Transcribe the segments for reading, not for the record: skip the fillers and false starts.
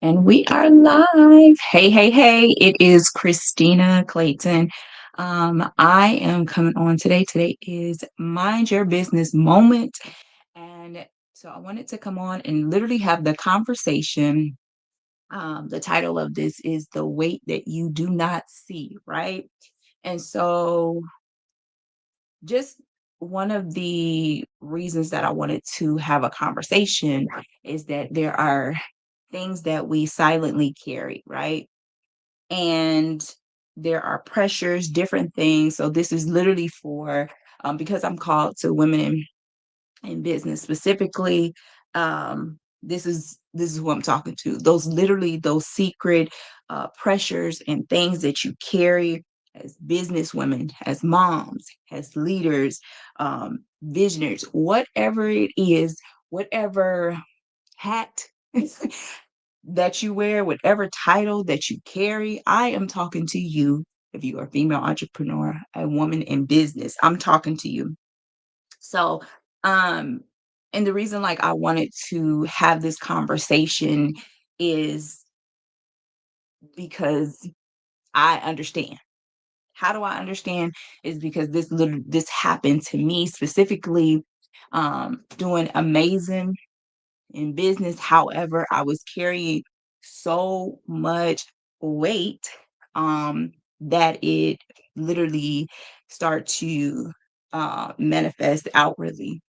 And we are live. Hey, hey, hey. It is Christina Clayton. I am coming on today. Today is Mind Your Business Moment. And so I wanted to come on and literally have the conversation. The title of this is The Weight That You Do Not See, right? And so just one of the reasons that I wanted to have a conversation is that there are things that we silently carry, right? And there are pressures, different things. So this is literally for because I'm called to women in business specifically. This is who I'm talking to. Those literally those secret pressures and things that you carry as business women, as moms, as leaders, visionaries, whatever it is, whatever hat that you wear, whatever title that you carry, I am talking to you. If you are a female entrepreneur, a woman in business, I'm talking to you. So, um, and the reason like I wanted to have this conversation is because I understand. How do I understand? Is because this happened to me specifically doing amazing in business. However, I was carrying so much weight that it literally start to manifest outwardly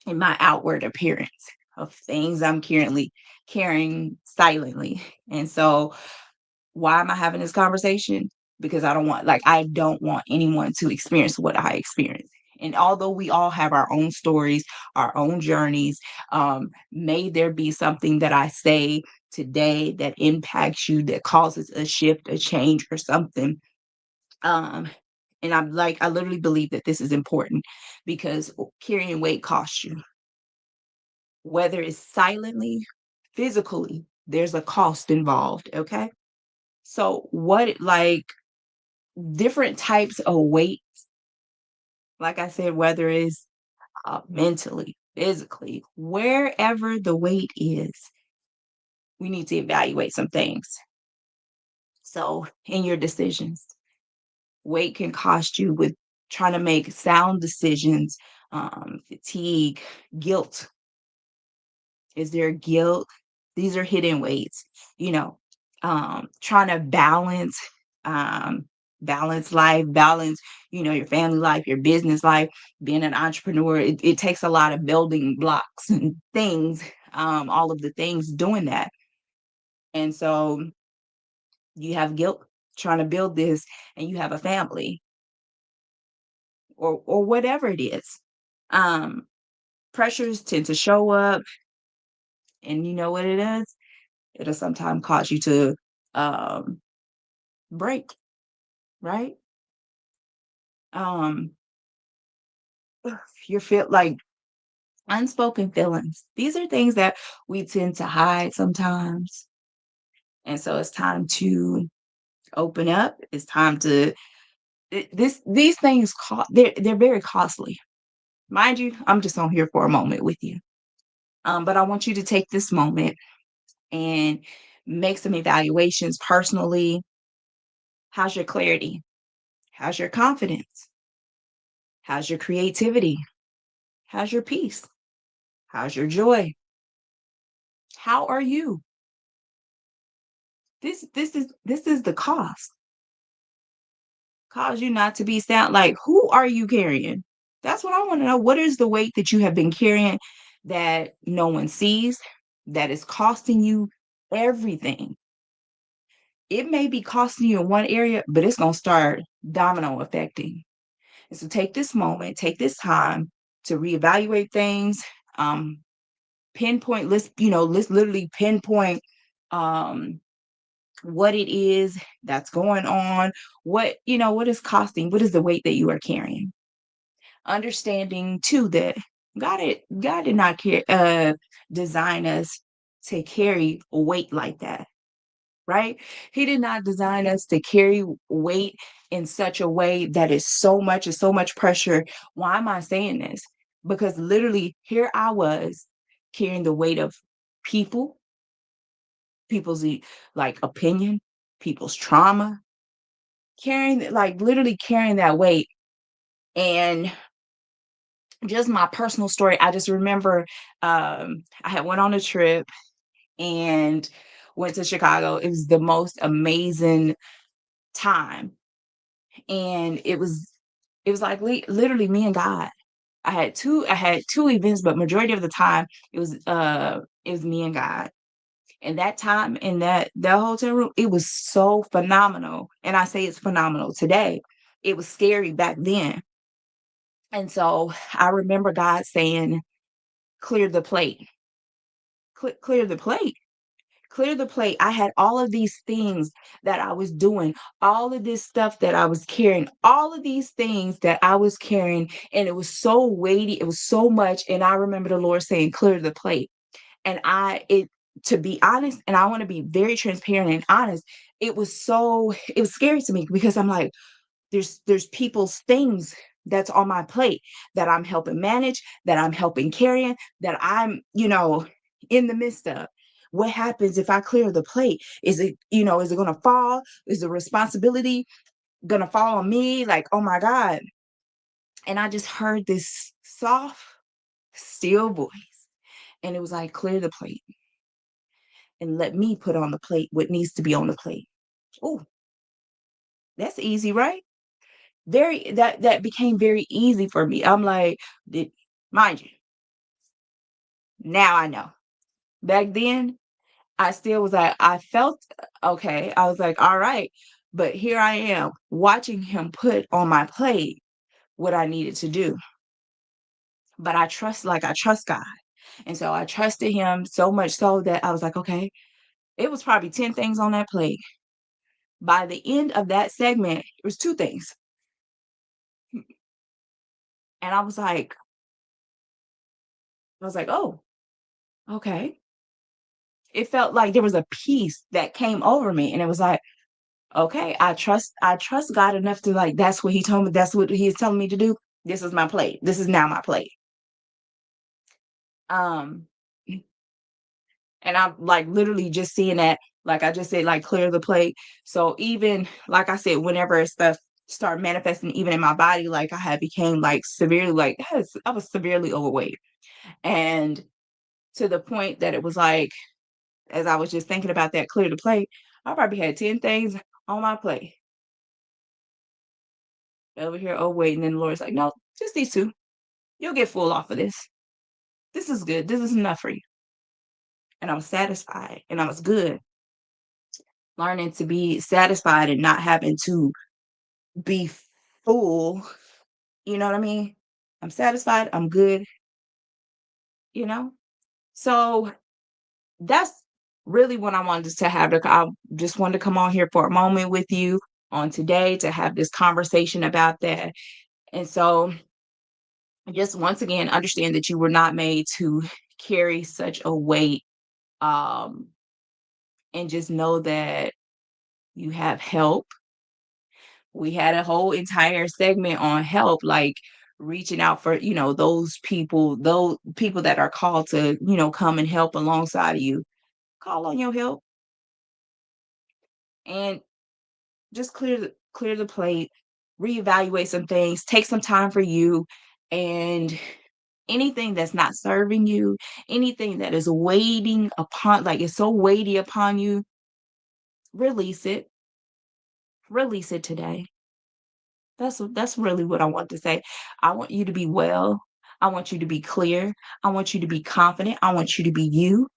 in my outward appearance of things I'm currently carrying silently. And so, why am I having this conversation? Because I don't want anyone to experience what I experienced. And although we all have our own stories, our own journeys, may there be something that I say today that impacts you, that causes a shift, a change, or something. Um, and I literally believe that this is important because carrying weight costs you, whether it's silently, physically, there's a cost involved. Okay. So, different types of weight, like I said, whether it's mentally, physically, wherever the weight is, we need to evaluate some things. So, in your decisions, weight can cost you with trying to make sound decisions, fatigue, guilt. Is there guilt? These are hidden weights, you know, trying to um, balance life, balance, your family life, your business life, being an entrepreneur. It takes a lot of building blocks and things, all of the things doing that. And so you have guilt trying to build this and you have a family or whatever it is. Um, Pressures tend to show up and you know what it is? It'll sometimes cause you to um break, right? Um, you feel like unspoken feelings. These are things that we tend to hide sometimes. And so it's time to open up. It's time to these things they're very costly. Mind you, I'm just on here for a moment with you. But I want you to take this moment and make some evaluations personally. How's your clarity? How's your confidence? How's your creativity? How's your peace? How's your joy? How are you? This is the cost. Cause you not to be sound like who are you carrying? That's what I want to know. What is the weight that you have been carrying that no one sees, that is costing you everything? It may be costing you in one area, but it's gonna start domino affecting. And so take this moment, take this time to reevaluate things. Um, Pinpoint, let's literally pinpoint um what it is that's going on, what is costing, what is the weight that you are carrying. Understanding too that God did not design us to carry a weight like that, right? He did not design us to carry weight in such a way that is so much pressure. Why am I saying this? Because literally here I was carrying the weight of people, people's like opinion, people's trauma, carrying like literally carrying that weight. And just my personal story, I just remember I had went on a trip and went to Chicago. It was the most amazing time. And it was like literally me and God. I had two events, but majority of the time it was me and God. And that time in that hotel room, it was so phenomenal. And I say it's phenomenal today. It was scary back then. And so I remember God saying, clear the plate, clear the plate, clear the plate. I had all of these things that I was doing, all of this stuff that I was carrying, all of these things that I was carrying. And it was so weighty. It was so much. And I remember the Lord saying, clear the plate. And to be honest, and I want to be very transparent and honest, it was scary to me because I'm like, there's people's things that's on my plate that I'm helping manage, that I'm helping carrying, that I'm, in the midst of. What happens if I clear the plate? Is it gonna fall? Is the responsibility gonna fall on me? Like, oh my God. And I just heard this soft, still voice. And it was like, clear the plate and let me put on the plate what needs to be on the plate. Oh, that's easy, right? That became very easy for me. I'm like, mind you, now I know. Back then, I still was like, I felt okay. I was like, all right, but here I am watching him put on my plate what I needed to do. But I trust God. And so I trusted him so much so that I was like, okay, it was probably 10 things on that plate. By the end of that segment, it was two things. And I was like, oh, okay. It felt like there was a peace that came over me. And it was like, okay, I trust God enough to like, that's what he told me. That's what he is telling me to do. This is my plate. This is now my plate. Um, and I'm like literally just seeing that, like I just said, like clear the plate. So even like I said, whenever stuff started manifesting even in my body, like I had became like severely like yes, I was severely overweight. And to the point that it was like, as I was just thinking about that clear the plate, I probably had 10 things on my plate over here. Oh, wait. And then the Lord's like, no, just these two. You'll get full off of this. This is good. This is enough for you. And I was satisfied and I was good. Learning to be satisfied and not having to be full. You know what I mean? I'm satisfied. I'm good. You know? So that's really what I wanted to have. I just wanted to come on here for a moment with you on today to have this conversation about that. And so just once again, understand that you were not made to carry such a weight. Um, and just know that you have help. We had a whole entire segment on help, like reaching out for, those people that are called to, come and help alongside of you. Call on your help and just clear the plate, reevaluate some things, take some time for you, and anything that's not serving you, anything that is waiting upon, like it's so weighty upon you, release it. Release it today. That's really what I want to say. I want you to be well. I want you to be clear. I want you to be confident. I want you to be you.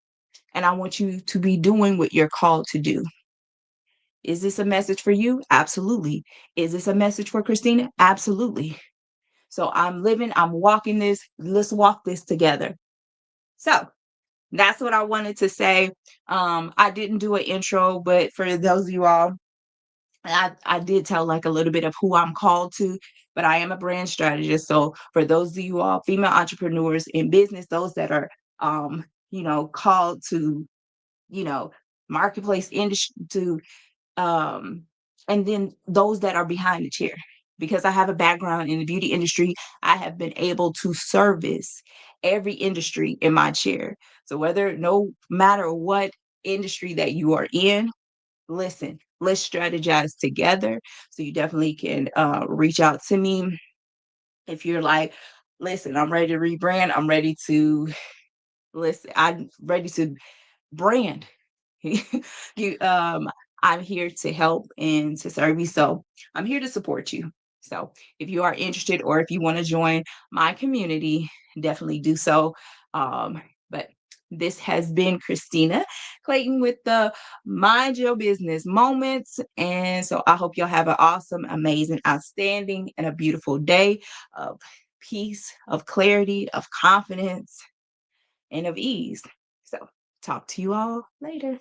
And I want you to be doing what you're called to do. Is this a message for you? Absolutely. Is this a message for Christina? Absolutely. So I'm walking this. Let's walk this together. So that's what I wanted to say. I didn't do an intro, but for those of you all, I did tell like a little bit of who I'm called to, but I am a brand strategist. So for those of you all female entrepreneurs in business, those that are called to, you know, marketplace industry to um and then those that are behind the chair. Because I have a background in the beauty industry, I have been able to service every industry in my chair. So whether no matter what industry that you are in, listen, let's strategize together. So you definitely can reach out to me if you're like, listen, I'm ready to rebrand. I'm ready to listen. I'm ready to brand. you I'm here to help and to serve you. So I'm here to support you. So if you are interested or if you want to join my community, definitely do so. But this has been Christina Clayton with the Mind Your Business Moments. And so I hope y'all have an awesome, amazing, outstanding, and a beautiful day of peace, of clarity, of confidence, and of ease. So talk to you all later.